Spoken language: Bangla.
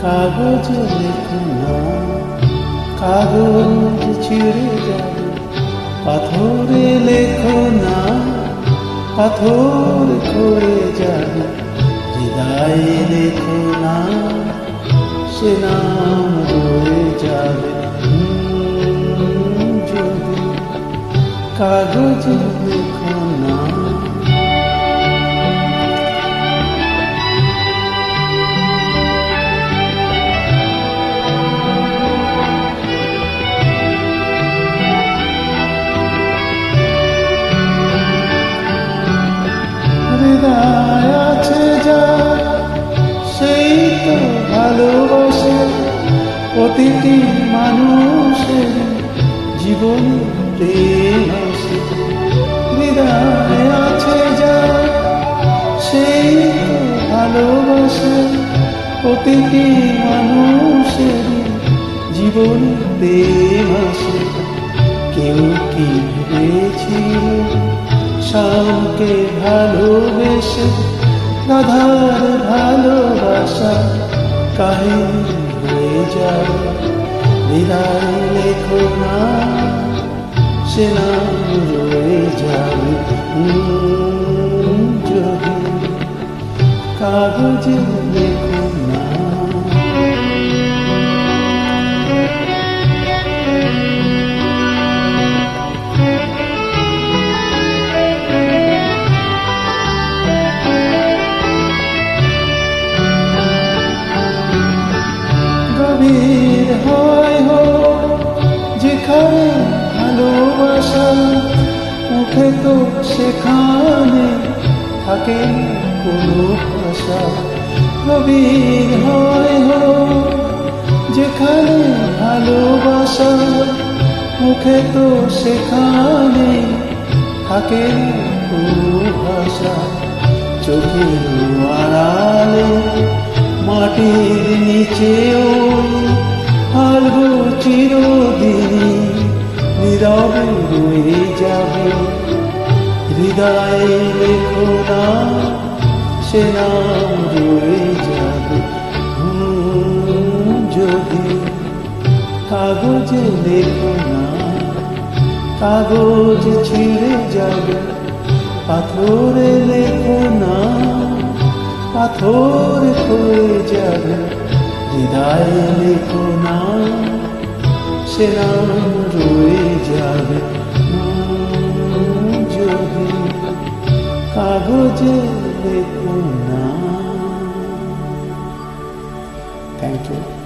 কাগজে লেখো না, কাগজ ছিঁড়ে যাবে। পাথরে লেখো না, পাথর ক্ষয়ে যাবে। হৃদয়ে লেখো না, সে নাম রয়ে যাবে। যদি কাগজে লেখো না। হৃদয় আছে যা, সেই তো ভালোবাসে। প্রতিটি মানুষের জীবনে প্রেম আসে। হৃদয় আছে যা, সেই তো ভালোবাসে। প্রতিটি মানুষের জীবনে প্রেম আসে। কেউ কি ভেবেছিল শ্যামকে ভালোবেসে রাধার ভালোবাসা কাহিনী হয়ে যাবে। হৃদয় লেখো না, সে নাম রয়ে যাবে। যদি কাগজে লেখো না। গভীর হয় যেখানে ভালোবাসা, মুখে তো সেখানে থাকে কোনো ভাষা। গভীর হয় যেখানে ভালোবাসা, মুখে তো সেখানে থাকে কোনো ভাষা। চোখের আড়ালে মাটির নিচেও হালবো চিরদিনই, নীরবে রয়ে যাবে। হৃদয়ে লেখো না, সে নাম রয়ে যাবে। যদি কাগজে লেখো না, কাগজ ছিঁড়ে যাবে। পাথরে লেখো না, পাথর ক্ষয়ে যাবে। হৃদয়ে লেখো না, সে নাম রয়ে যাবে। যদি কাগজে লেখো না। Thank you.